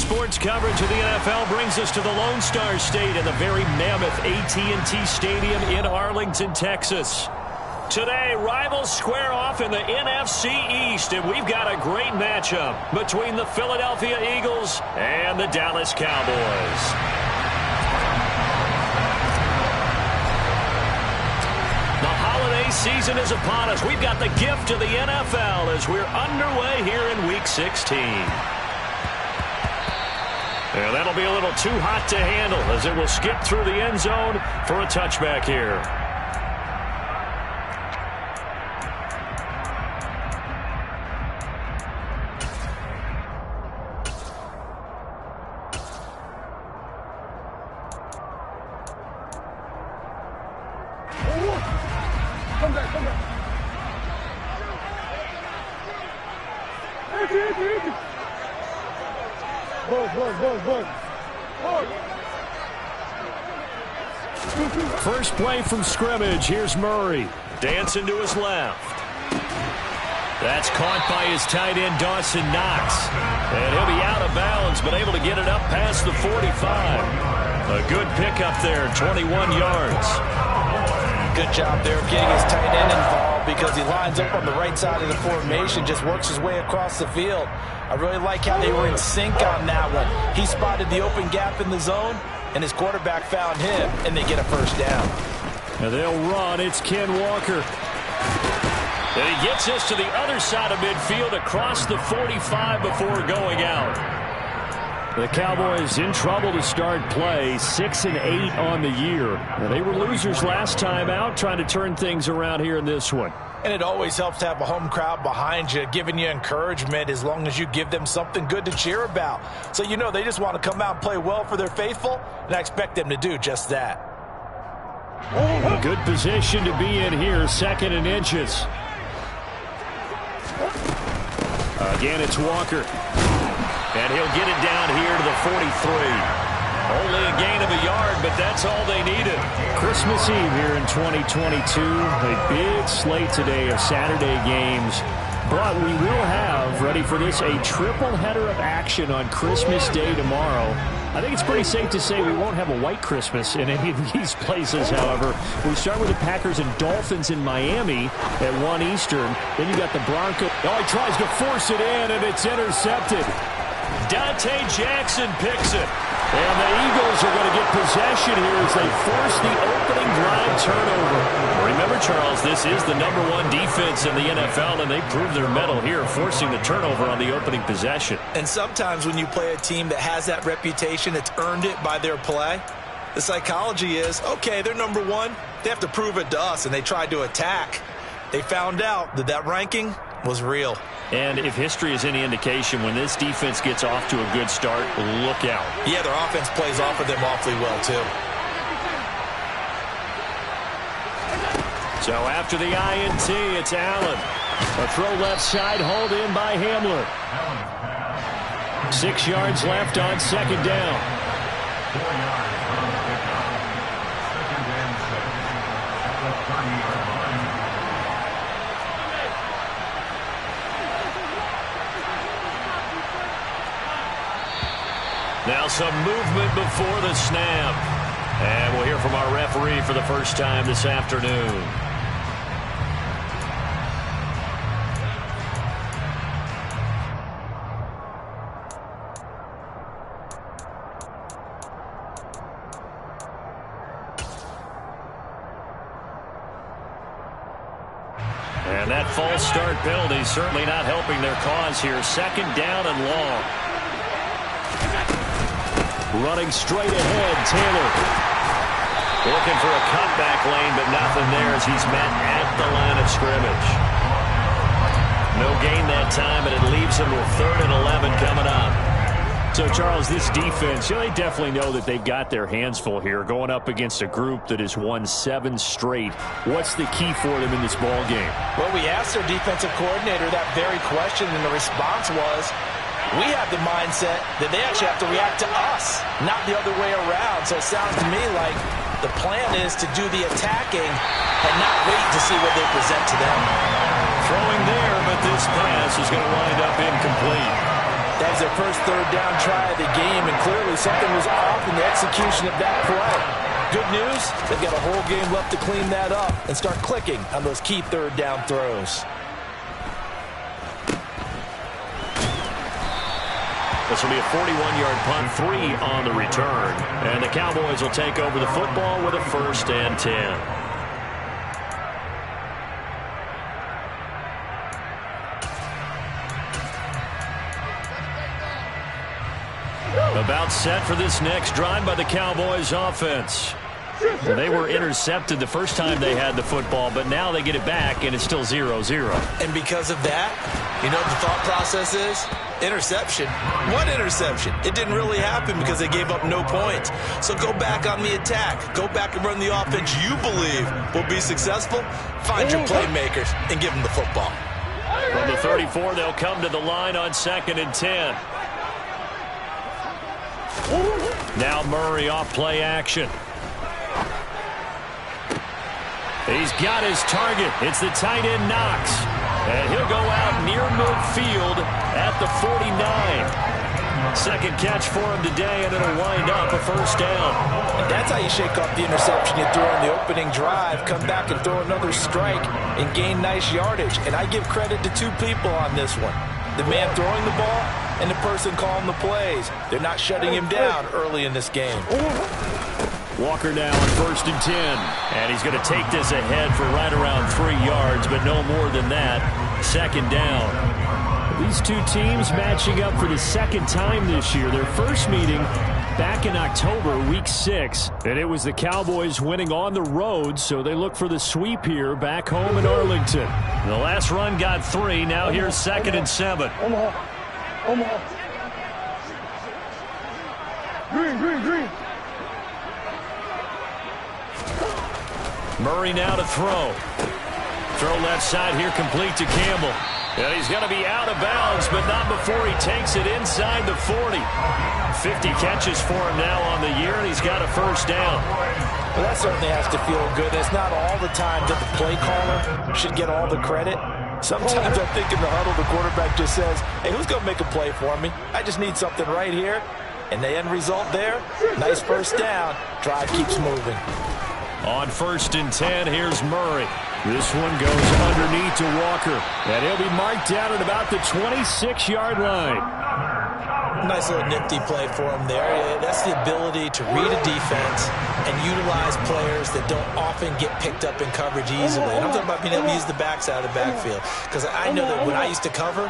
sports coverage of the NFL brings us to the Lone Star State in the very mammoth AT&T Stadium in Arlington, Texas. Today, rivals square off in the NFC East, and we've got a great matchup between the Philadelphia Eagles and the Dallas Cowboys. The holiday season is upon us. We've got the gift of the NFL as we're underway here in Week 16. And that'll be a little too hot to handle as it will skip through the end zone for a touchback here. Come back. Buzz. First play from scrimmage. Here's Murray. Dancing to his left. That's caught by his tight end, Dawson Knox. And he'll be out of bounds, but able to get it up past the 45. A good pickup there, 21 yards. Good job there of getting his tight end involved because he lines up on the right side of the formation, just works his way across the field. I really like how they were in sync on that one. He spotted the open gap in the zone, and his quarterback found him, and they get a first down. And they'll run. It's Ken Walker. And he gets us to the other side of midfield across the 45 before going out. The Cowboys in trouble to start play, 6-8 on the year. Now, they were losers last time out, trying to turn things around here in this one. And it always helps to have a home crowd behind you, giving you encouragement as long as you give them something good to cheer about. So you know they just want to come out and play well for their faithful, and I expect them to do just that. A good position to be in here, 2nd and inches. Again, it's Walker. And he'll get it down here to the 43. Only a gain of a yard, but that's all they needed. Christmas Eve here in 2022. A big slate today of Saturday games. But we will have, ready for this, a triple header of action on Christmas Day tomorrow. I think it's pretty safe to say we won't have a white Christmas in any of these places, however. We start with the Packers and Dolphins in Miami at 1 Eastern. Then you got the Broncos. Oh, he tries to force it in, and it's intercepted. Dante Jackson picks it. And the Eagles are going to get possession here as they force the opening drive turnover. Remember, Charles, this is the #1 defense in the NFL, and they proved their mettle here, forcing the turnover on the opening possession. And sometimes when you play a team that has that reputation, it's earned it by their play. The psychology is, okay, they're #1. They have to prove it to us, and they tried to attack. They found out that that ranking was real. And if history is any indication, when this defense gets off to a good start, look out. Yeah, their offense plays off of them awfully well, too. So after the INT, it's Allen. A throw left side, hauled in by Hamler. 6 yards left on 2nd down. Now some movement before the snap. And we'll hear from our referee for the first time this afternoon. And that false start penalty certainly not helping their cause here. 2nd down and long. Running straight ahead, Taylor. Looking for a cutback lane, but nothing there as he's met at the line of scrimmage. No gain that time, but it leaves him with 3rd and 11 coming up. So, Charles, this defense, they definitely know that they've got their hands full here, going up against a group that has won 7 straight. What's the key for them in this ball game? Well, we asked their defensive coordinator that very question, and the response was, we have the mindset that they actually have to react to us, not the other way around. So it sounds to me like the plan is to do the attacking and not wait to see what they present to them. Throwing there, but this pass is going to wind up incomplete. That was their first third down try of the game, and clearly something was off in the execution of that play. Good news, they've got a whole game left to clean that up and start clicking on those key third down throws. This will be a 41-yard punt, 3 on the return. And the Cowboys will take over the football with a 1st and 10. About set for this next drive by the Cowboys offense. Well, they were intercepted the first time they had the football, but now they get it back, and it's still 0-0. And because of that, you know what the thought process is? Interception. What interception? It didn't really happen because they gave up no points. So go back on the attack. Go back and run the offense you believe will be successful. Find your playmakers and give them the football. From the 34, they'll come to the line on 2nd and 10. Now Murray off play action. He's got his target. It's the tight end Knox. And he'll go out near midfield at the 49. Second catch for him today, and it'll wind up a 1st down. And that's how you shake off the interception you threw on the opening drive. Come back and throw another strike and gain nice yardage. And I give credit to 2 people on this one. The man throwing the ball and the person calling the plays. They're not shutting him down early in this game. Walker now on 1st and 10. And he's going to take this ahead for right around 3 yards, but no more than that. 2nd down. These 2 teams matching up for the 2nd time this year. Their first meeting back in October, week 6. And it was the Cowboys winning on the road, so they look for the sweep here back home in Arlington. The last run got 3. Now here's 2nd and 7. Omaha. Green. Murray now to throw. Throw left side here, complete to Campbell. And he's going to be out of bounds, but not before he takes it inside the 40. 50 catches for him now on the year, and he's got a 1st down. Well, that certainly has to feel good. It's not all the time that the play caller should get all the credit. Sometimes I think in the huddle, the quarterback just says, hey, who's going to make a play for me? I just need something right here. And the end result there, nice 1st down. Drive keeps moving. On 1st and 10, here's Murray. This one goes underneath to Walker. And he'll be marked down at about the 26-yard line. Nice little nifty play for him there. That's the ability to read a defense and utilize players that don't often get picked up in coverage easily. And I'm talking about being able to use the backside of the backfield. Because I know that when I used to cover,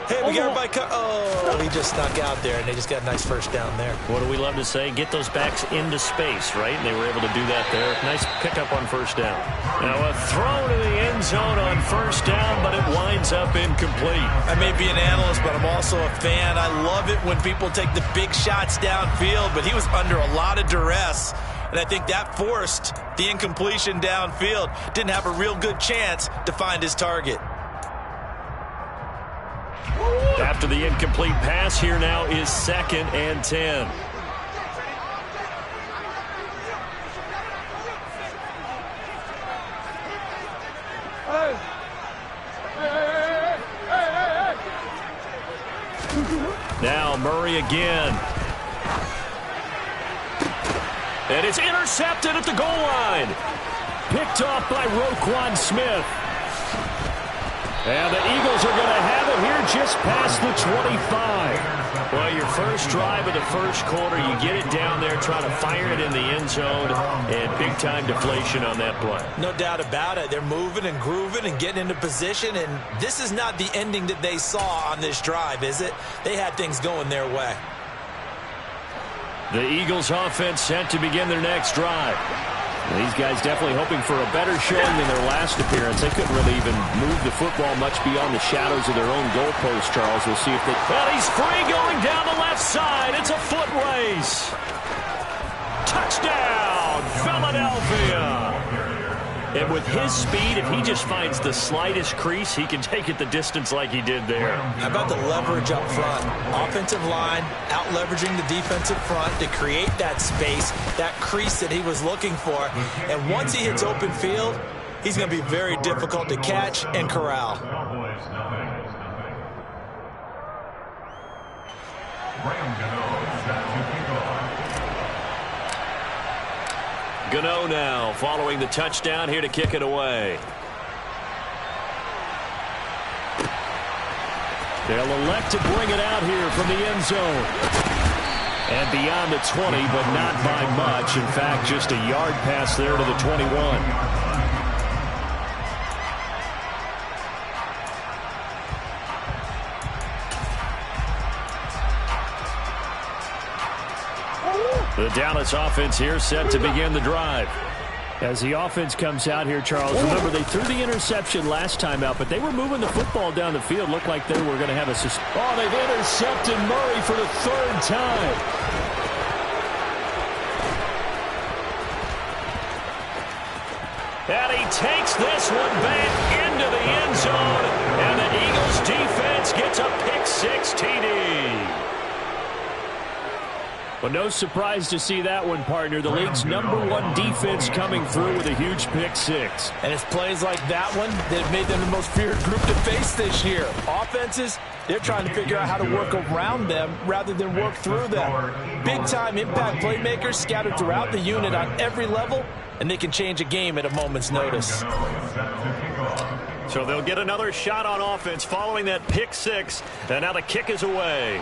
hey, we got everybody oh, he just snuck out there, and they just got a nice 1st down there. What do we love to say? Get those backs into space, right? And they were able to do that there. Nice pickup on 1st down. Now a throw to the end zone on 1st down, but it winds up incomplete. I may be an analyst, but I'm also a fan. I love it when people take the big shots downfield, but he was under a lot of duress. And I think that forced the incompletion downfield. Didn't have a real good chance to find his target. After the incomplete pass, here now is 2nd and 10. Now Murray again. And it's intercepted at the goal line. Picked off by Roquan Smith. And the Eagles are going to have it here just past the 25. Well, your first drive of the first quarter, you get it down there, trying to fire it in the end zone, and big-time deflation on that play. No doubt about it. They're moving and grooving and getting into position, and this is not the ending that they saw on this drive, is it? They had things going their way. The Eagles offense set to begin their next drive. These guys definitely hoping for a better showing than their last appearance. They couldn't really even move the football much beyond the shadows of their own goalpost, Charles. We'll see if they... Well, he's free going down the left side. It's a foot race. Touchdown, Philadelphia. And with his speed, if he just finds the slightest crease, he can take it the distance like he did there. How about the leverage up front? Offensive line out-leveraging the defensive front to create that space, that crease that he was looking for. And once he hits open field, he's going to be very difficult to catch and corral. Gano now following the touchdown here to kick it away. They'll elect to bring it out here from the end zone. And beyond the 20, but not by much. In fact, just a yard pass there to the 21. The Dallas offense here set to begin the drive. As the offense comes out here, Charles, remember they threw the interception last time out, but they were moving the football down the field. Looked like they were going to have a... Oh, they've intercepted Murray for the third time. And he takes this one back into the end zone, and the Eagles defense gets a pick-6 TD. Well, no surprise to see that one, partner. The league's #1 defense coming through with a huge pick-6. And it's plays like that one that have made them the most feared group to face this year. Offenses, they're trying to figure out how to work around them rather than work through them. Big-time impact playmakers scattered throughout the unit on every level, and they can change a game at a moment's notice. So they'll get another shot on offense following that pick-6, and now the kick is away.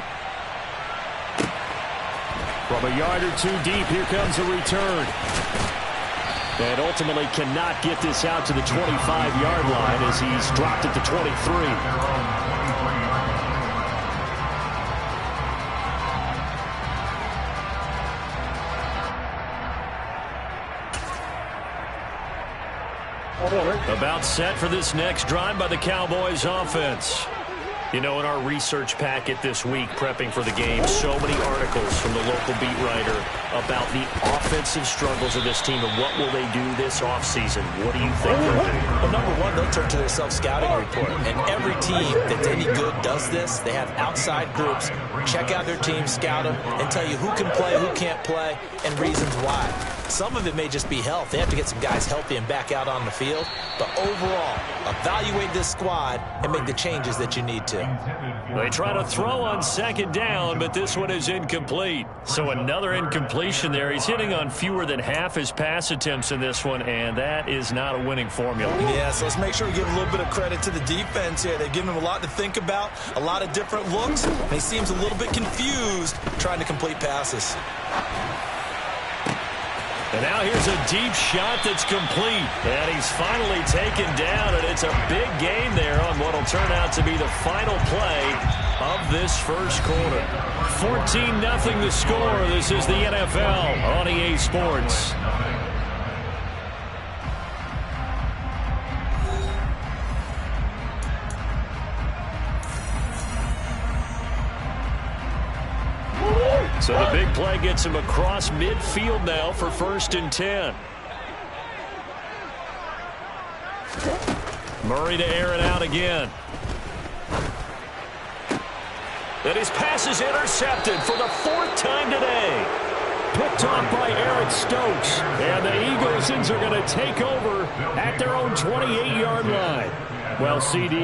From a yard or two deep, here comes a return. And ultimately cannot get this out to the 25-yard line as he's dropped at the 23. About set for this next drive by the Cowboys offense. You know, in our research packet this week, prepping for the game, so many articles from the local beat writer about the offensive struggles of this team and what will they do this offseason. What do you think they'll do? Well, number one, they'll turn to their self-scouting report. And every team that's any good does this. They have outside groups. Check out their team, scout them, and tell you who can play, who can't play, and reasons why. Some of it may just be health. They have to get some guys healthy and back out on the field. But overall, evaluate this squad and make the changes that you need to. They try to throw on second down, but this one is incomplete. So another incompletion there. He's hitting on fewer than half his pass attempts in this one, and that is not a winning formula. Yeah, so let's make sure we give a little bit of credit to the defense here. They've given him a lot to think about, a lot of different looks, and he seems a little bit confused trying to complete passes. And now here's a deep shot that's complete. And he's finally taken down, and it's a big gain there on what will turn out to be the final play of this first quarter. 14-0 the score. This is the NFL on EA Sports. So the big play gets him across midfield now for 1st and 10. Murray to air it out again. And his pass is intercepted for the 4th time today. Picked off by Eric Stokes. And the Eagles are going to take over at their own 28-yard line. Well, CD,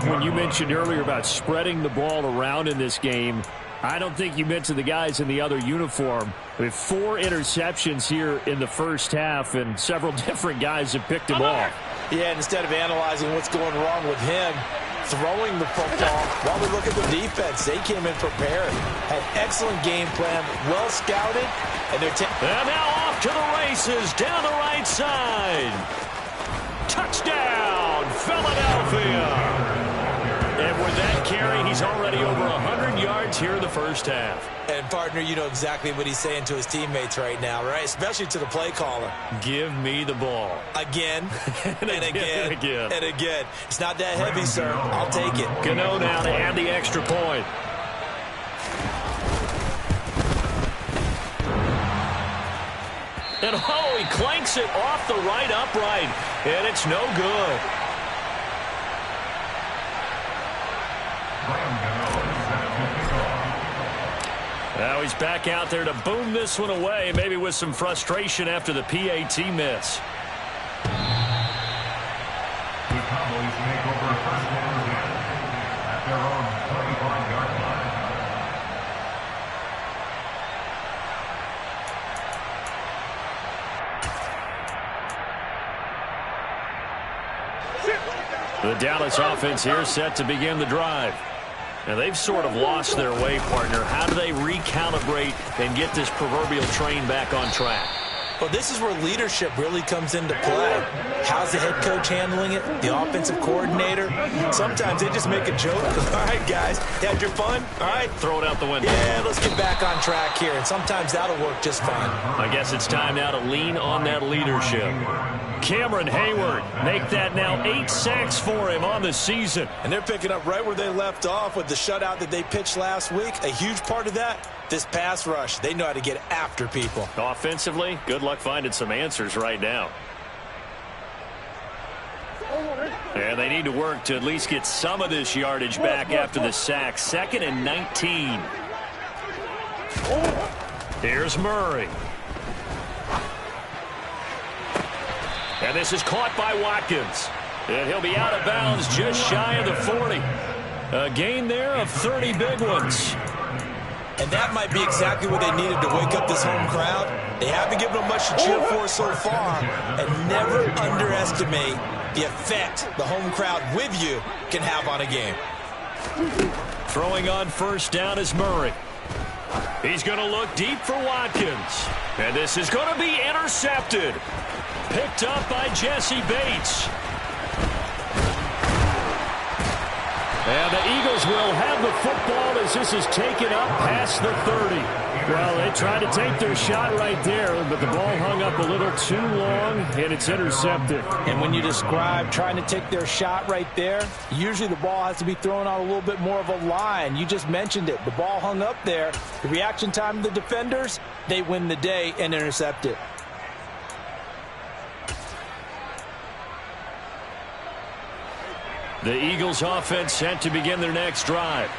when you mentioned earlier about spreading the ball around in this game, I don't think you meant to the guys in the other uniform. We have 4 interceptions here in the first half, and several different guys have picked him off. Yeah, and instead of analyzing what's going wrong with him, throwing the football, while we look at the defense, they came in prepared. Had excellent game plan, well scouted, and they're and now off to the races down the right side. Touchdown, Philadelphia. And with that carry, he's already over 100 yards here in the first half. And, partner, you know exactly what he's saying to his teammates right now, right? Especially to the play caller. Give me the ball. Again, and again, and again. And again. It's not that heavy, sir. I'll take it. Gano now to add the extra point. And, oh, he clanks it off the right upright. And it's no good. Now he's back out there to boom this one away, maybe with some frustration after the PAT miss. The Cowboys make over 1st and 10 at their own 25-yard The Dallas offense here set to begin the drive. And they've sort of lost their way, partner. How do they recalibrate and get this proverbial train back on track? Well, this is where leadership really comes into play. How's the head coach handling it? The offensive coordinator? Sometimes they just make a joke. All right, guys, you had your fun? All right. Throw it out the window. Yeah, let's get back on track here. And sometimes that'll work just fine. I guess it's time now to lean on that leadership. Cameron Hayward, make that now 8 sacks for him on the season. And they're picking up right where they left off with the shutout that they pitched last week. A huge part of that, this pass rush. They know how to get after people. Offensively, good luck finding some answers right now. And they need to work to at least get some of this yardage back after the sack. 2nd and 19. Here's Murray. And this is caught by Watkins. And he'll be out of bounds just shy of the 40. A gain there of 30 big ones. And that might be exactly what they needed to wake up this home crowd. They haven't given them much to cheer for so far. And never underestimate the effect the home crowd with you can have on a game. Throwing on first down is Murray. He's going to look deep for Watkins. And this is going to be intercepted. Picked up by Jesse Bates. And the Eagles will have the football as this is taken up past the 30. Well, they tried to take their shot right there, but the ball hung up a little too long, and it's intercepted. And when you describe trying to take their shot right there, usually the ball has to be thrown on a little bit more of a line. You just mentioned it. The ball hung up there. The reaction time of the defenders, they win the day and intercept it. The Eagles offense set to begin their next drive.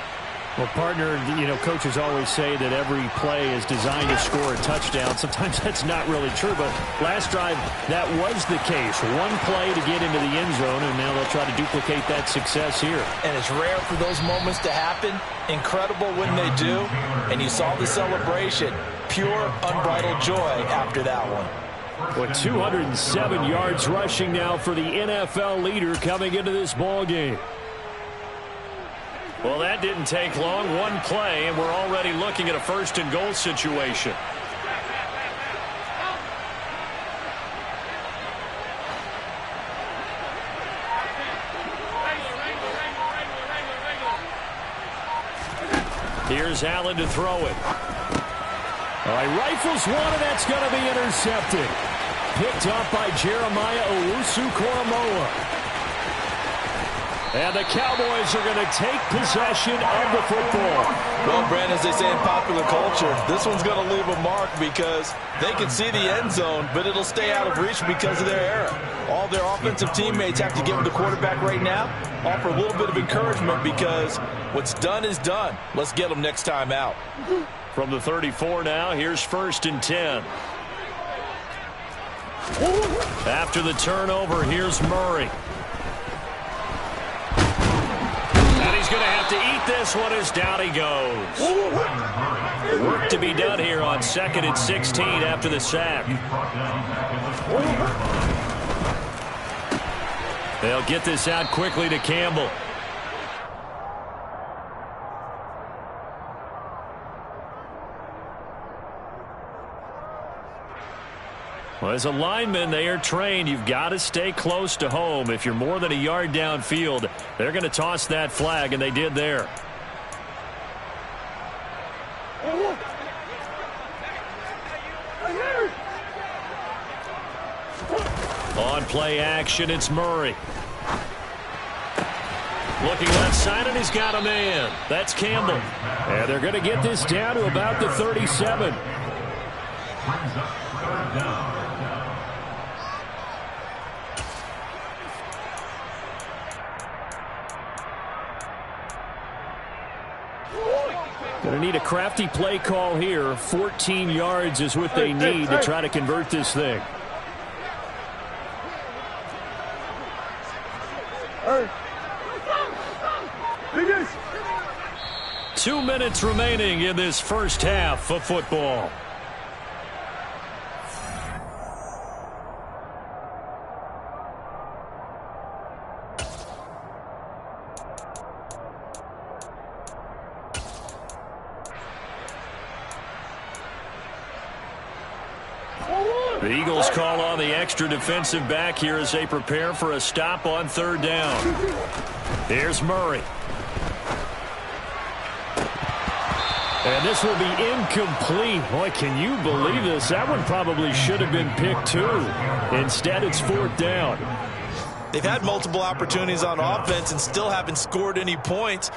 Well, partner, you know, coaches always say that every play is designed to score a touchdown. Sometimes that's not really true, but last drive, that was the case. One play to get into the end zone, and now they'll try to duplicate that success here. And it's rare for those moments to happen. Incredible when they do. And you saw the celebration. Pure, unbridled joy after that one. With 207 yards rushing now for the NFL leader coming into this ball game. Well, that didn't take long. One play, and we're already looking at a 1st and goal situation. Here's Allen to throw it. All right, rifles one, and that's going to be intercepted. Picked up by Jeremiah Owusu-Koramoah. And the Cowboys are going to take possession of the football. Well, Brandon, as they say in popular culture, this one's going to leave a mark because they can see the end zone, but it'll stay out of reach because of their error. All their offensive teammates have to give the quarterback right now, offer a little bit of encouragement because what's done is done. Let's get them next time out. From the 34 now, here's 1st and 10. After the turnover, here's Murray. And he's going to have to eat this one as down he goes. Work to be done here on 2nd and 16 after the sack. They'll get this out quickly to Campbell. Well, as a lineman, they are trained. You've got to stay close to home. If you're more than a yard downfield, they're going to toss that flag, and they did there. On play action, it's Murray. Looking left side, and he's got a man. That's Campbell. And they're going to get this down to about the 37. Going to need a crafty play call here. 14 yards is what they need to try to convert this thing. 2 minutes remaining in this first half of football. The Eagles call on the extra defensive back here as they prepare for a stop on third down. Here's Murray. And this will be incomplete. Boy, can you believe this? That one probably should have been picked too. Instead, it's fourth down. They've had multiple opportunities on offense and still haven't scored any points.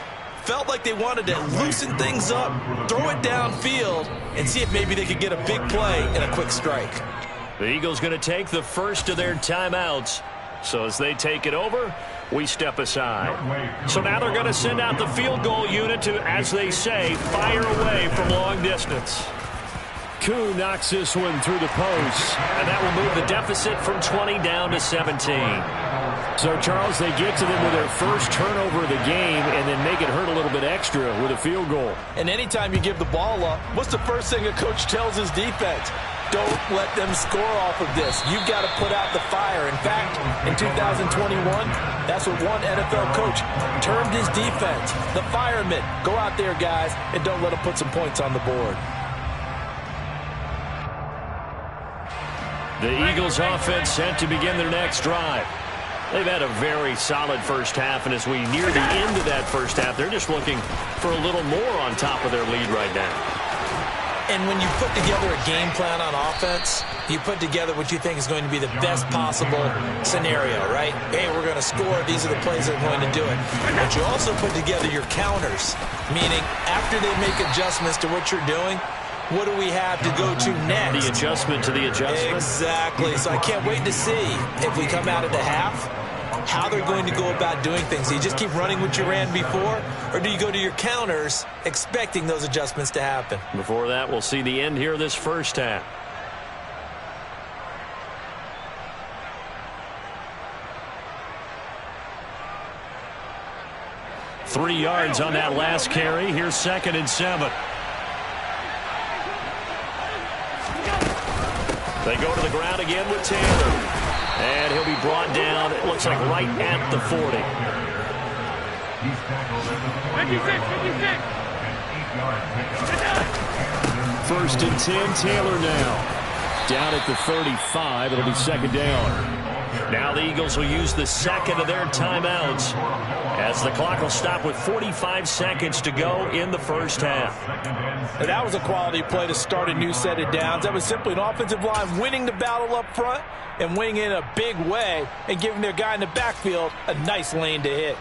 Felt like they wanted to loosen things up, throw it downfield, and see if maybe they could get a big play and a quick strike. The Eagles going to take the first of their timeouts. So as they take it over, we step aside. So now they're going to send out the field goal unit to, as they say, fire away from long distance. Koo knocks this one through the post. And that will move the deficit from 20 down to 17. So, Charles, they get to them with their first turnover of the game and then make it hurt a little bit extra with a field goal. And anytime you give the ball up, what's the first thing a coach tells his defense? Don't let them score off of this. You've got to put out the fire. In fact, in 2021, that's what one NFL coach termed his defense, the firemen. Go out there, guys, and don't let them put some points on the board. The Eagles offense set to begin their next drive. They've had a very solid first half, and as we near the end of that first half, they're just looking for a little more on top of their lead right now. And when you put together a game plan on offense, you put together what you think is going to be the best possible scenario, right? Hey, we're going to score. These are the plays that are going to do it. But you also put together your counters, meaning after they make adjustments to what you're doing, what do we have to go to next? The adjustment to the adjustment. Exactly. So I can't wait to see if we come out of the half, how they're going to go about doing things. Do you just keep running what you ran before, or do you go to your counters expecting those adjustments to happen? Before that, we'll see the end here of this first half. Three yards on that last carry. Here's 2nd and 7. They go to the ground again with Taylor. And he'll be brought down, it looks like right at the 40. 1st and 10, Taylor now. Down at the 35, it'll be 2nd down. Now the Eagles will use the second of their timeouts as the clock will stop with 45 seconds to go in the first half. And that was a quality play to start a new set of downs. That was simply an offensive line winning the battle up front and winning in a big way and giving their guy in the backfield a nice lane to hit.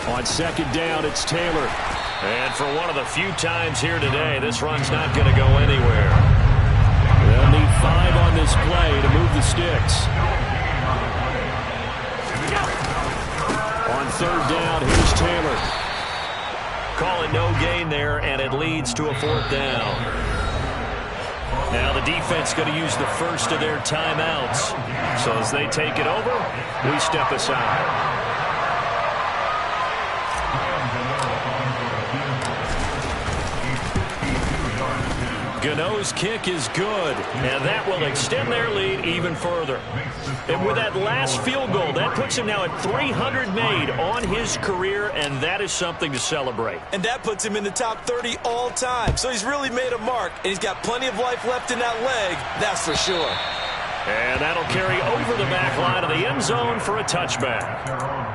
On 2nd down, it's Taylor. And for one of the few times here today, this run's not going to go anywhere. They'll need 5 on this play to move the sticks. On 3rd down, here's Taylor. Calling no gain there, and it leads to a 4th down. Now the defense going to use the first of their timeouts. So as they take it over, we step aside. Gano's kick is good, and that will extend their lead even further. And with that last field goal, that puts him now at 300 made on his career, and that is something to celebrate. And that puts him in the top 30 all time. So he's really made a mark, and he's got plenty of life left in that leg, that's for sure. And that'll carry over the back line of the end zone for a touchback.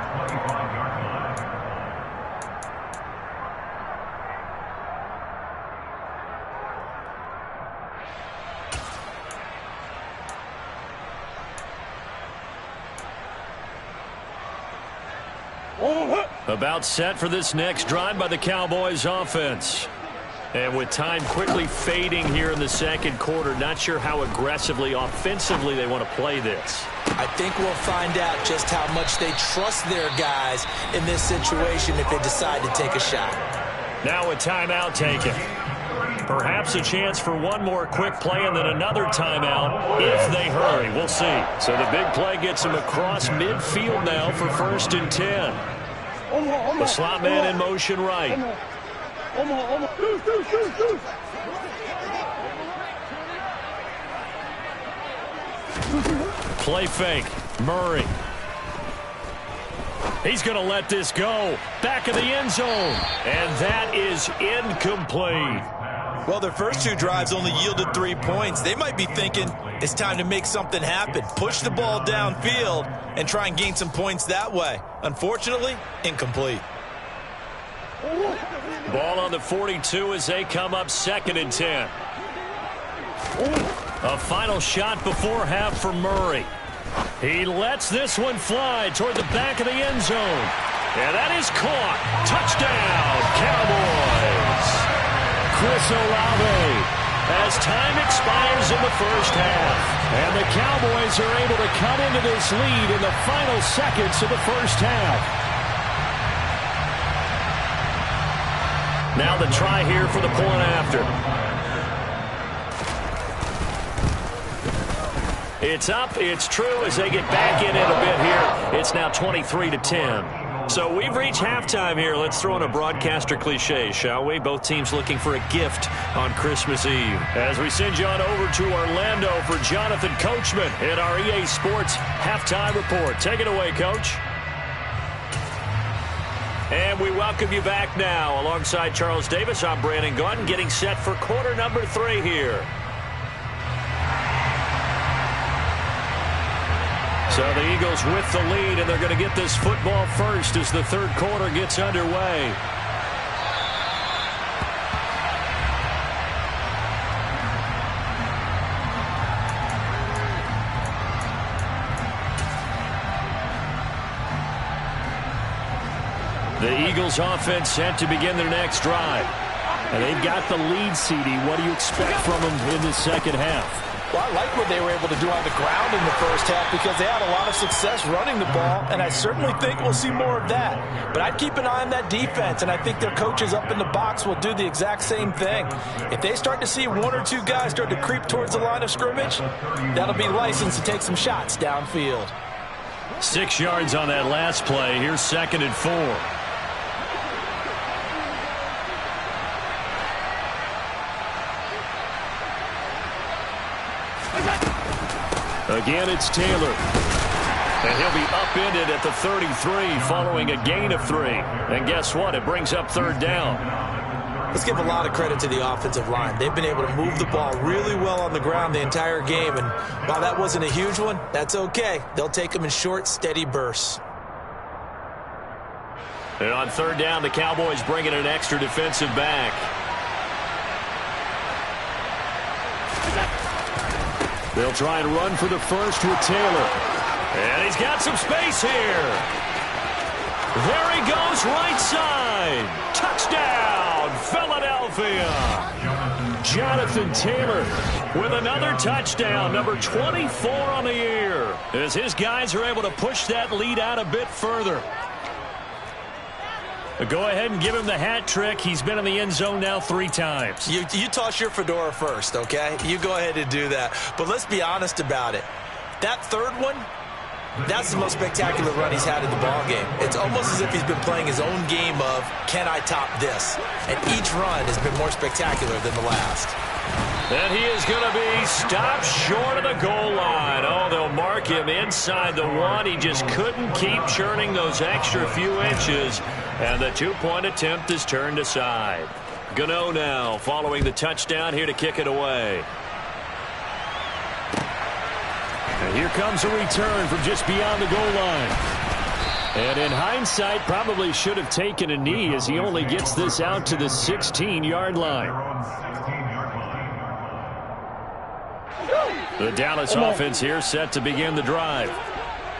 About set for this next drive by the Cowboys offense. And with time quickly fading here in the second quarter, not sure how aggressively, offensively they want to play this. I think we'll find out just how much they trust their guys in this situation if they decide to take a shot. Now a timeout taken. Perhaps a chance for one more quick play and then another timeout if they hurry. We'll see. So the big play gets them across midfield now for 1st and 10. The slot man in motion right. Play fake. Murray. He's going to let this go. Back of the end zone. And that is incomplete. Well, their first two drives only yielded 3 points. They might be thinking it's time to make something happen. Push the ball downfield and try and gain some points that way. Unfortunately, incomplete. Ball on the 42 as they come up 2nd and 10. A final shot before half for Murray. He lets this one fly toward the back of the end zone. And that is caught. Touchdown, Cowboys. Chris Olave as time expires in the first half. And the Cowboys are able to cut into this lead in the final seconds of the first half. Now the try here for the point after. It's up, it's true as they get back in it a bit here. It's now 23-10. So we've reached halftime here. Let's throw in a broadcaster cliche, shall we? Both teams looking for a gift on Christmas Eve. As we send you on over to Orlando for Jonathan Coachman in our EA Sports Halftime Report. Take it away, Coach. And we welcome you back now. Alongside Charles Davis, I'm Brandon Gaudin, getting set for quarter number 3 here. So the Eagles with the lead, and they're going to get this football first as the third quarter gets underway. The Eagles offense set to begin their next drive. And they've got the lead, CD. What do you expect from them in the second half? Well, I like what they were able to do on the ground in the first half because they had a lot of success running the ball, and I certainly think we'll see more of that. But I'd keep an eye on that defense, and I think their coaches up in the box will do the exact same thing. If they start to see 1 or 2 guys start to creep towards the line of scrimmage, that'll be licensed to take some shots downfield. 6 yards on that last play. Here's 2nd and 4. Again, it's Taylor. And he'll be upended at the 33 following a gain of 3. And guess what? It brings up 3rd down. Let's give a lot of credit to the offensive line. They've been able to move the ball really well on the ground the entire game. And while that wasn't a huge one, that's okay. They'll take them in short, steady bursts. And on 3rd down, the Cowboys bring in an extra defensive back. They'll try and run for the first with Taylor. And he's got some space here. There he goes, right side. Touchdown, Philadelphia. Jonathan Taylor with another touchdown, number 24 on the year, as his guys are able to push that lead out a bit further. Go ahead and give him the hat trick. He's been in the end zone now 3 times. You toss your fedora first, okay? You go ahead and do that. But let's be honest about it. That 3rd one, that's the most spectacular run he's had in the ball game. It's almost as if he's been playing his own game of, can I top this? And each run has been more spectacular than the last. And he is going to be stopped short of the goal line. Oh, they'll mark him inside the 1. He just couldn't keep churning those extra few inches. And the 2-point attempt is turned aside. Gano now following the touchdown here to kick it away. And here comes a return from just beyond the goal line. And in hindsight, probably should have taken a knee as he only gets this out to the 16-yard line. The Dallas offense here set to begin the drive.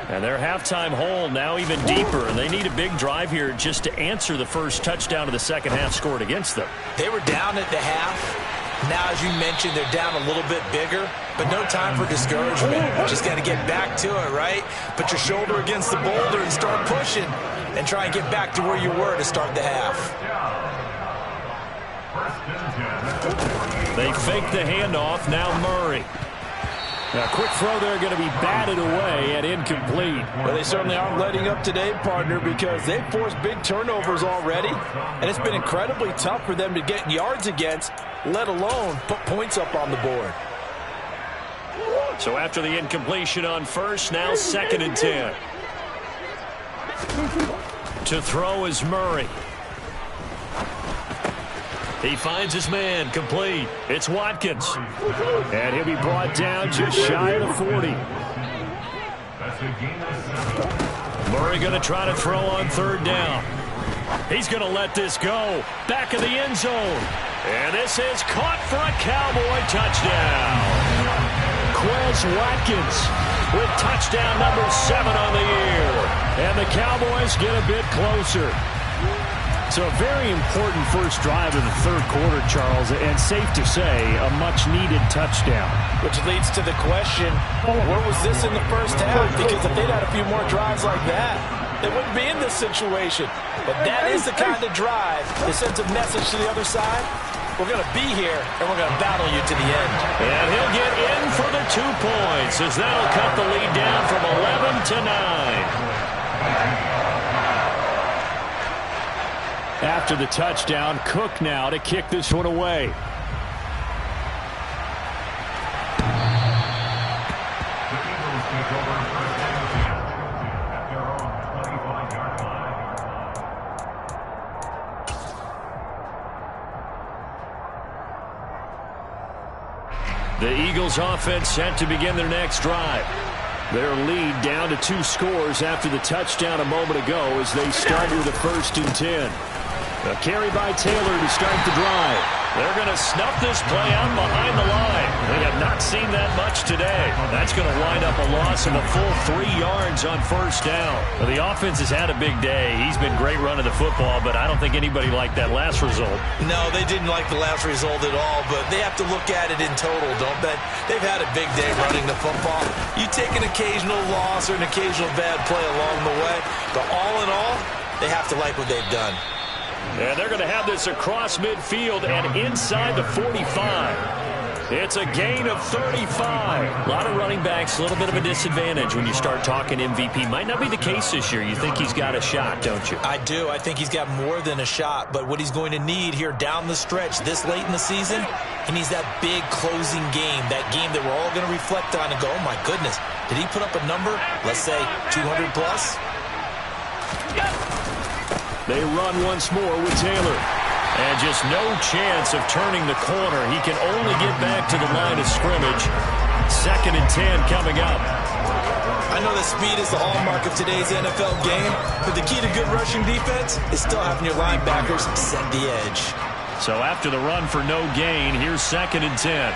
And their halftime hole now even deeper, and they need a big drive here just to answer the first touchdown of the second half scored against them. They were down at the half. Now, as you mentioned, they're down a little bit bigger, but no time for discouragement. Just got to get back to it, right? Put your shoulder against the boulder and start pushing and try and get back to where you were to start the half. They fake the handoff. Now Murray. Now, quick throw there going to be batted away and incomplete. Well, they certainly aren't letting up today, partner, because they've forced big turnovers already, and it's been incredibly tough for them to get yards against, let alone put points up on the board. So after the incompletion on first, now 2nd and 10. To throw is Murray. He finds his man, complete. It's Watkins. And he'll be brought down just shy of the 40. Murray going to try to throw on third down. He's going to let this go. Back of the end zone. And this is caught for a Cowboy touchdown. Quez Watkins with touchdown number 7 on the year. And the Cowboys get a bit closer. So a very important first drive of the third quarter, Charles, and safe to say, a much-needed touchdown. Which leads to the question, where was this in the first half? Because if they'd had a few more drives like that, they wouldn't be in this situation. But that is the kind of drive that sends a message to the other side. We're going to be here, and we're going to battle you to the end. And he'll get in for the 2 points, as that'll cut the lead down from 11 to 9. After the touchdown, Cook now to kick this one away. The Eagles offense set to begin their next drive. Their lead down to 2 scores after the touchdown a moment ago as they start with a 1st and 10. A carry by Taylor to start the drive. They're going to snuff this play out behind the line. They have not seen that much today. That's going to wind up a loss of a full 3 yards on 1st down. Well, the offense has had a big day. He's been great running the football, but I don't think anybody liked that last result. No, they didn't like the last result at all, but they have to look at it in total, don't they? They've had a big day running the football. You take an occasional loss or an occasional bad play along the way, but all in all, they have to like what they've done. And they're going to have this across midfield and inside the 45. It's a gain of 35. A lot of running backs, a little bit of a disadvantage when you start talking MVP. Might not be the case this year. You think he's got a shot, don't you? I do. I think he's got more than a shot. But what he's going to need here down the stretch this late in the season, he needs that big closing game, that game that we're all going to reflect on and go, oh, my goodness, did he put up a number, let's say 200 plus? They run once more with Taylor. And just no chance of turning the corner. He can only get back to the line of scrimmage. 2nd and 10 coming up. I know that speed is the hallmark of today's NFL game, but the key to good rushing defense is still having your linebackers set the edge. So after the run for no gain, here's 2nd and 10.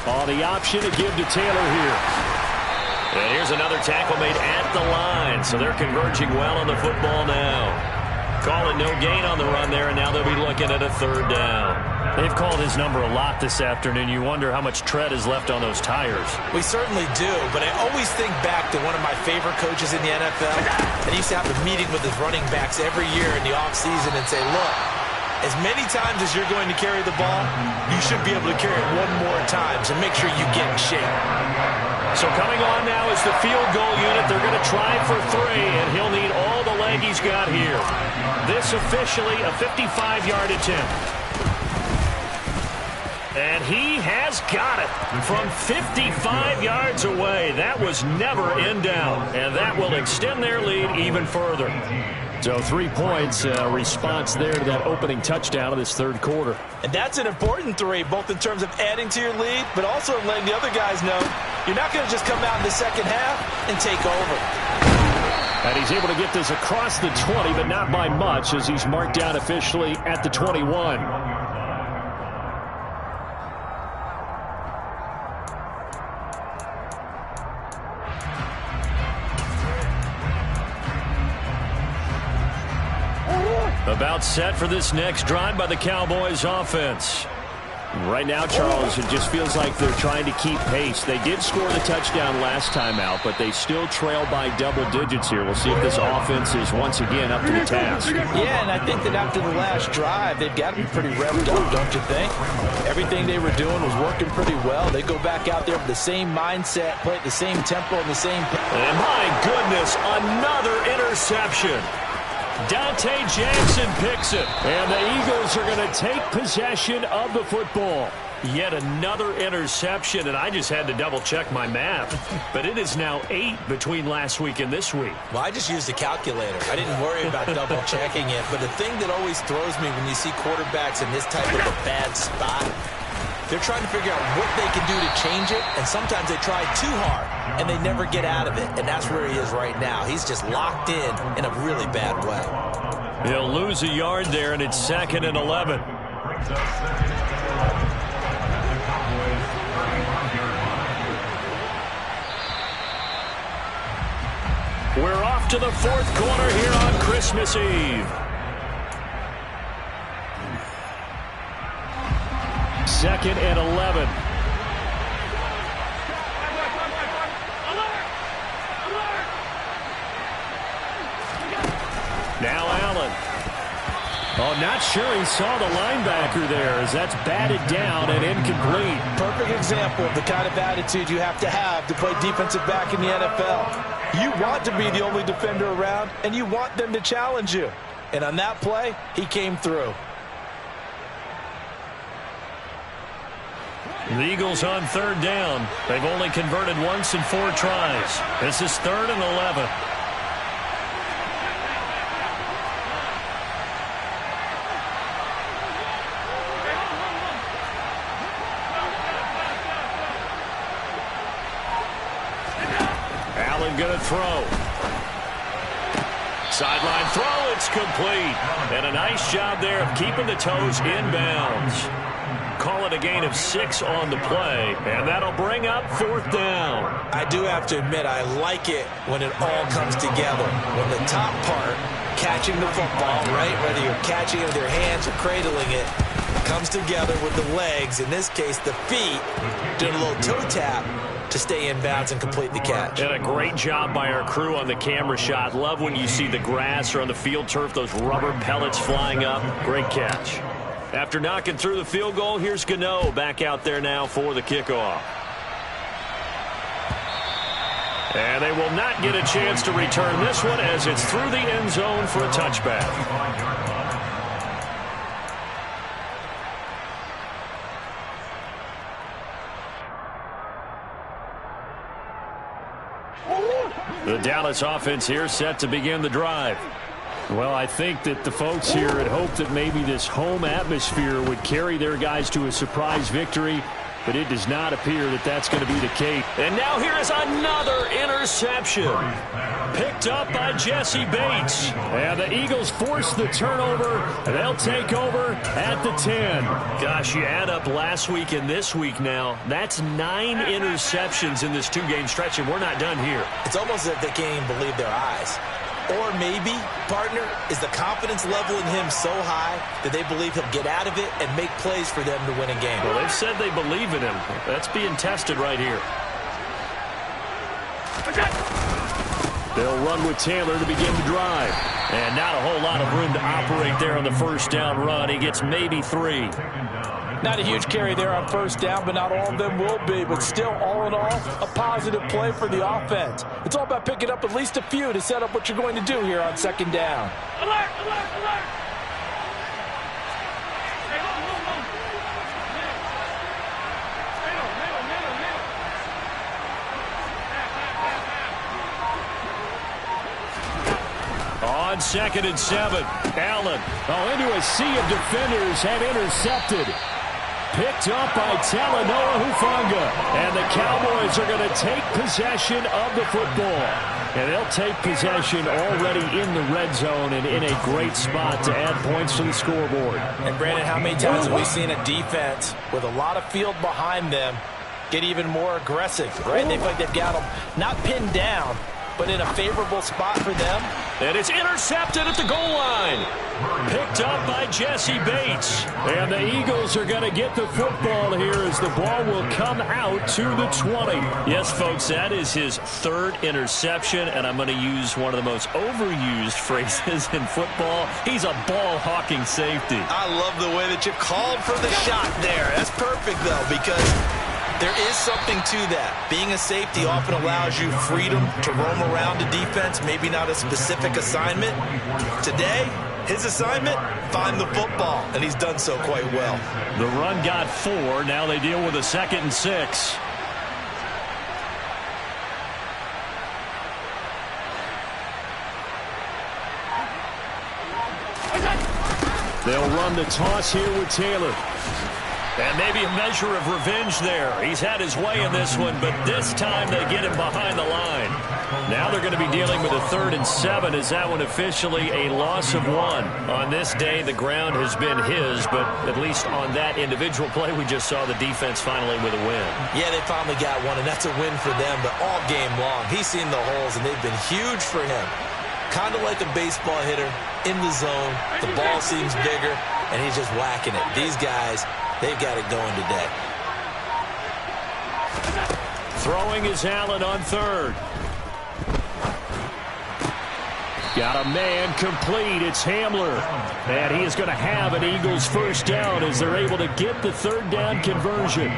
Oh, the option to give to Taylor here. And here's another tackle made at the line. So they're converging well on the football now. Calling no gain on the run there, and now they'll be looking at a 3rd down. They've called his number a lot this afternoon. You wonder how much tread is left on those tires. We certainly do, but I always think back to one of my favorite coaches in the NFL. And he used to have a meeting with his running backs every year in the offseason and say, look, as many times as you're going to carry the ball, you should be able to carry it one more time, so make sure you get in shape. So coming on now is the field goal unit. They're going to try for 3, and he'll need all the leg he's got here. This officially a 55-yard attempt. And he has got it from 55 yards away. That was never in doubt, and that will extend their lead even further. So 3 points, response there to that opening touchdown of this 3rd quarter. And that's an important 3, both in terms of adding to your lead, but also in letting the other guys know you're not going to just come out in the second half and take over. And he's able to get this across the 20, but not by much, as he's marked down officially at the 21. About set for this next drive by the Cowboys offense. Right now, Charles, it just feels like they're trying to keep pace. They did score the touchdown last time out, but they still trail by double digits here. We'll see if this offense is once again up to the task. Yeah, and I think that after the last drive, they've got to be pretty revved up, don't you think? Everything they were doing was working pretty well. They go back out there with the same mindset, play at the same tempo and the same... And my goodness, another interception. Dante Jackson picks it. And the Eagles are going to take possession of the football. Yet another interception, and I just had to double-check my math. But it is now 8 between last week and this week. Well, I just used a calculator. I didn't worry about double-checking it. But the thing that always throws me when you see quarterbacks in this type of a bad spot, they're trying to figure out what they can do to change it, and sometimes they try too hard, and they never get out of it. And that's where he is right now. He's just locked in a really bad way. He'll lose a yard there, and it's 2nd and 11. We're off to the 4th quarter here on Christmas Eve. 2nd and 11. Now Allen. Oh, not sure he saw the linebacker there as that's batted down and incomplete. Perfect example of the kind of attitude you have to play defensive back in the NFL. You want to be the only defender around, and you want them to challenge you. And on that play, he came through. The Eagles on 3rd down. They've only converted once in 4 tries. This is 3rd and 11. Allen gonna throw. Sideline throw, it's complete. And a nice job there of keeping the toes inbounds. Call it a gain of 6 on the play, and that'll bring up 4th down. I do have to admit, I like it when it all comes together. When the top part, catching the football, right, whether you're catching it with your hands or cradling it, comes together with the legs, in this case the feet, doing a little toe tap to stay in bounds and complete the catch. And a great job by our crew on the camera shot. Love when you see the grass or on the field turf, those rubber pellets flying up. Great catch. After knocking through the field goal, here's Gano back out there now for the kickoff. And they will not get a chance to return this one as it's through the end zone for a touchback. The Dallas offense here set to begin the drive. Well, I think that the folks here had hoped that maybe this home atmosphere would carry their guys to a surprise victory, but it does not appear that that's going to be the case. And now here is another interception. Picked up by Jesse Bates. And the Eagles force the turnover, and they'll take over at the 10. Gosh, you add up last week and this week now, that's 9 interceptions in this 2-game stretch, and we're not done here. It's almost as if they can't even believe their eyes. Or maybe, partner, is the confidence level in him so high that they believe he'll get out of it and make plays for them to win a game. Well, they've said they believe in him. That's being tested right here. They'll run with Taylor to begin the drive. And not a whole lot of room to operate there on the first down run. He gets maybe 3. Not a huge carry there on first down, but not all of them will be. But still, all in all, a positive play for the offense. It's all about picking up at least a few to set up what you're going to do here on second down. Alert, alert, alert. On 2nd and 7, Allen. Oh, into a sea of defenders have intercepted. Picked up by Talanoa Hufanga. And the Cowboys are going to take possession of the football. And they'll take possession already in the red zone and in a great spot to add points to the scoreboard. And Brandon, how many times have we seen a defense with a lot of field behind them get even more aggressive, right? They feel like they've got them not pinned down, but in a favorable spot for them. And it's intercepted at the goal line. Picked up by Jesse Bates. And the Eagles are going to get the football here as the ball will come out to the 20. Yes, folks, that is his 3rd interception, and I'm going to use one of the most overused phrases in football. He's a ball-hawking safety. I love the way that you called for the shot there. That's perfect, though, because there is something to that. Being a safety often allows you freedom to roam around the defense, maybe not a specific assignment. Today, His assignment, find the football, and he's done so quite well. The run got 4. Now they deal with a 2nd and 6. They'll run the toss here with Taylor. And maybe a measure of revenge there. He's had his way in this one, but this time they get him behind the line. Now they're going to be dealing with a 3rd and 7. Is that one officially a loss of 1? On this day, the ground has been his, but at least on that individual play, we just saw the defense finally with a win. Yeah, they finally got one, and that's a win for them, but all game long, he's seen the holes, and they've been huge for him. Kind of like a baseball hitter in the zone. The ball seems bigger, and he's just whacking it. These guys, they've got it going today. Throwing is Allen on 3rd. Got a man complete. It's Hamler. And he is going to have an Eagles first down as they're able to get the 3rd down conversion.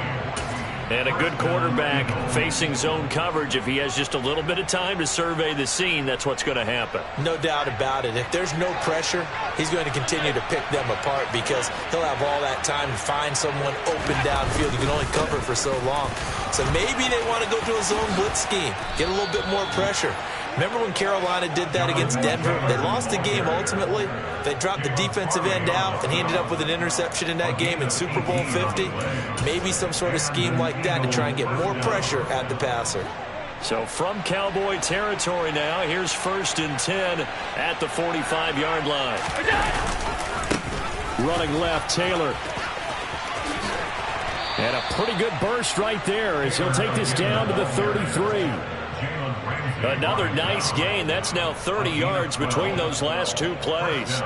And a good quarterback facing zone coverage. If he has just a little bit of time to survey the scene, that's what's going to happen. No doubt about it. If there's no pressure, he's going to continue to pick them apart because he'll have all that time to find someone open downfield. You can only cover for so long. So maybe they want to go to a zone blitz scheme, get a little bit more pressure. Remember when Carolina did that against Denver? They lost the game ultimately. They dropped the defensive end out, and he ended up with an interception in that game in Super Bowl 50. Maybe some sort of scheme like that to try and get more pressure at the passer. So from Cowboy territory now, here's 1st and 10 at the 45-yard line. Running left, Taylor. And a pretty good burst right there as he'll take this down to the 33. Another nice gain. That's now 30 yards between those last 2 plays.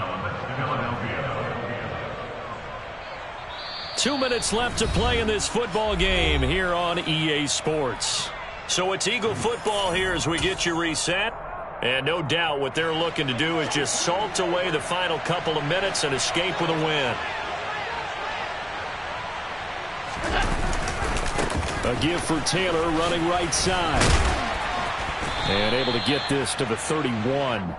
2 minutes left to play in this football game here on EA Sports. So it's Eagle football here as we get you reset. And no doubt what they're looking to do is just salt away the final couple of minutes and escape with a win. A give for Taylor running right side. And able to get this to the 31.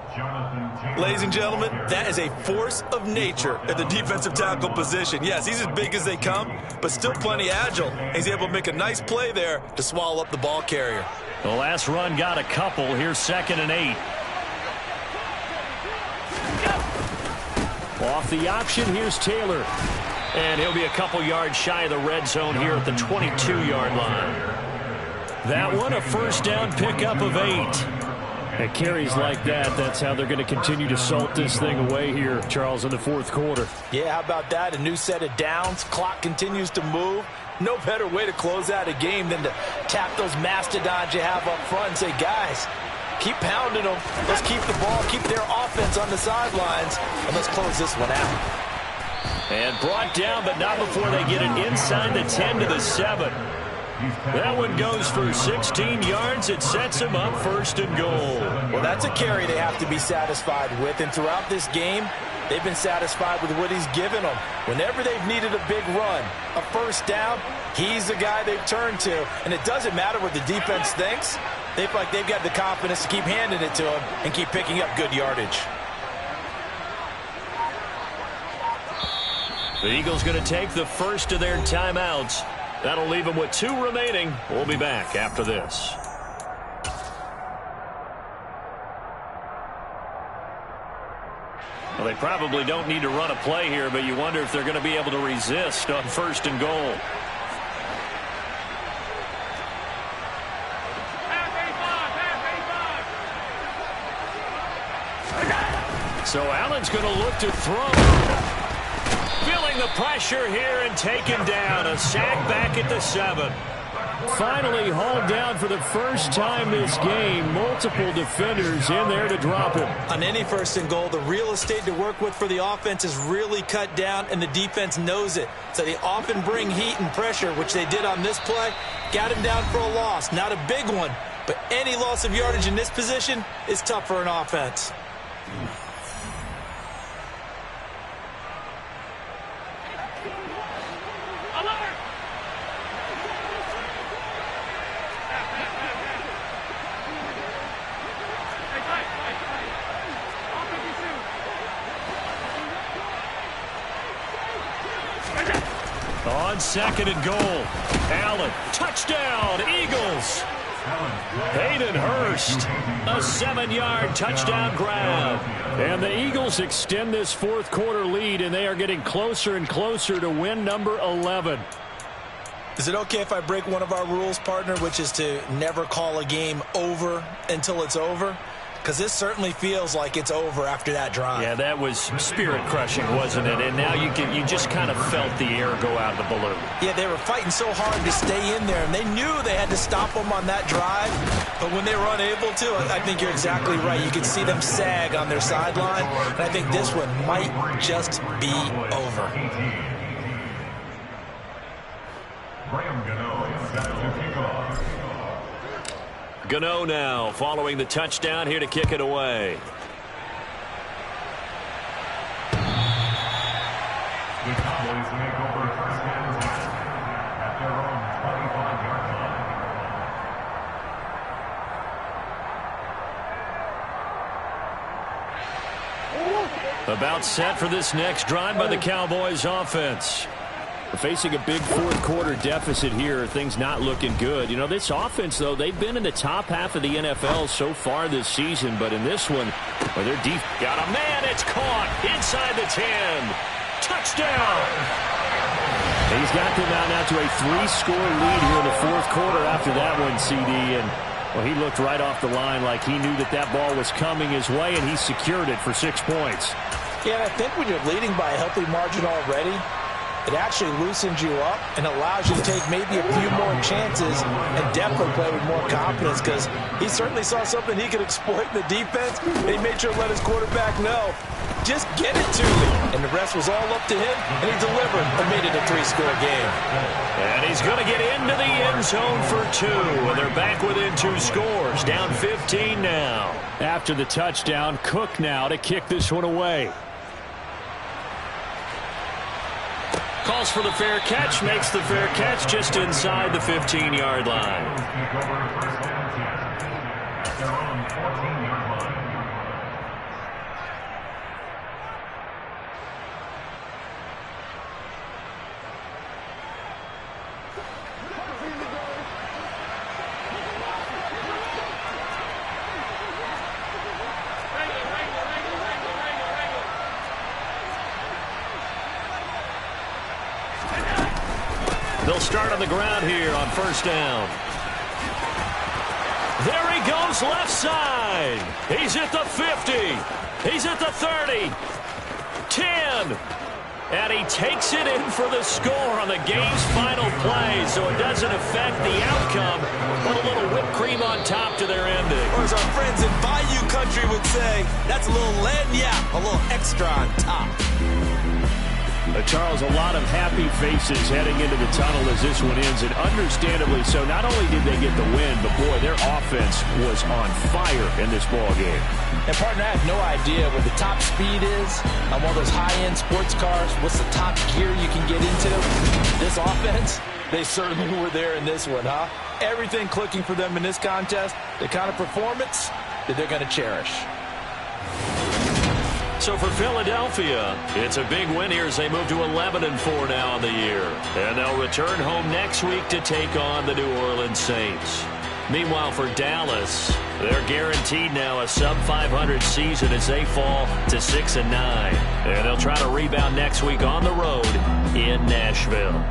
Ladies and gentlemen, that is a force of nature at the defensive tackle position. Yes, he's as big as they come, but still plenty agile. He's able to make a nice play there to swallow up the ball carrier. The last run got a couple. Here's 2nd and 8. Off the option, here's Taylor. And he'll be a couple yards shy of the red zone here at the 22-yard line. That one, a 1st down pickup of 8. At carries like that, that's how they're going to continue to salt this thing away here, Charles, in the 4th quarter. Yeah, how about that? A new set of downs. Clock continues to move. No better way to close out a game than to tap those mastodons you have up front and say, guys, keep pounding them. Let's keep the ball, keep their offense on the sidelines, and let's close this one out. And brought down, but not before they get it inside the 10 to the 7. That one goes for 16 yards. It sets him up 1st and goal. Well, that's a carry they have to be satisfied with. And throughout this game, they've been satisfied with what he's given them. Whenever they've needed a big run, a 1st down, he's the guy they've turned to. And it doesn't matter what the defense thinks. They feel like they've got the confidence to keep handing it to him and keep picking up good yardage. The Eagles going to take the first of their timeouts. That'll leave them with 2 remaining. We'll be back after this. Well, they probably don't need to run a play here, but you wonder if they're going to be able to resist on 1st and goal. So Allen's going to look to throw. Feeling the pressure here and taken down. A sack back at the 7. Finally hauled down for the first time this game. Multiple defenders in there to drop him. On any 1st and goal, the real estate to work with for the offense is really cut down, and the defense knows it. So they often bring heat and pressure, which they did on this play. Got him down for a loss. Not a big one, but any loss of yardage in this position is tough for an offense. On 2nd and goal. Allen, touchdown, Eagles. Hayden Hurst, a 7-yard touchdown grab. And the Eagles extend this fourth quarter lead, and they are getting closer and closer to win number 11. Is it okay if I break one of our rules, partner, which is to never call a game over until it's over? Because this certainly feels like it's over after that drive. Yeah, that was spirit-crushing, wasn't it? And now you just kind of felt the air go out of the balloon. Yeah, they were fighting so hard to stay in there, and they knew they had to stop them on that drive. But when they were unable to, I think you're exactly right. You could see them sag on their sideline, and I think this one might just be over. Gano now following the touchdown here to kick it away. The Cowboys make over first down at their own 25-yard line. About set for this next drive by the Cowboys offense. We're facing a big fourth quarter deficit here. Things not looking good. You know, this offense, though, they've been in the top half of the NFL so far this season. But in this one, well, they're deep. Got a man. It's caught inside the 10. Touchdown. And he's got them out now to a 3-score lead here in the fourth quarter after that one, CD. And, well, he looked right off the line like he knew that ball was coming his way, and he secured it for 6 points. Yeah, and I think when you're leading by a healthy margin already, it actually loosens you up and allows you to take maybe a few more chances and definitely play with more confidence, because he certainly saw something he could exploit in the defense, and he made sure to let his quarterback know, just get it to me. And the rest was all up to him, and he delivered and made it a 3-score game. And he's going to get into the end zone for 2, and they're back within 2 scores, down 15 now. After the touchdown, Cook now to kick this one away. Calls for the fair catch, makes the fair catch just inside the 15-yard line. Take over first down at their own 14-yard line. They'll start on the ground here on first down. There he goes left side. He's at the 50. He's at the 30. 10. And he takes it in for the score on the game's final play, so it doesn't affect the outcome, but a little whipped cream on top to their ending. Or as our friends in Bayou Country would say, that's a little lagniappe, a little extra on top. Charles, a lot of happy faces heading into the tunnel as this one ends, and understandably so. Not only did they get the win, but, boy, their offense was on fire in this ball game. And, partner, I have no idea what the top speed is on one of those high-end sports cars. What's the top gear you can get into? This offense, they certainly were there in this one, huh? Everything clicking for them in this contest, the kind of performance that they're going to cherish. So for Philadelphia, it's a big win here as they move to 11-4 now on the year. And they'll return home next week to take on the New Orleans Saints. Meanwhile, for Dallas, they're guaranteed now a sub-500 season as they fall to 6-9. And they'll try to rebound next week on the road in Nashville.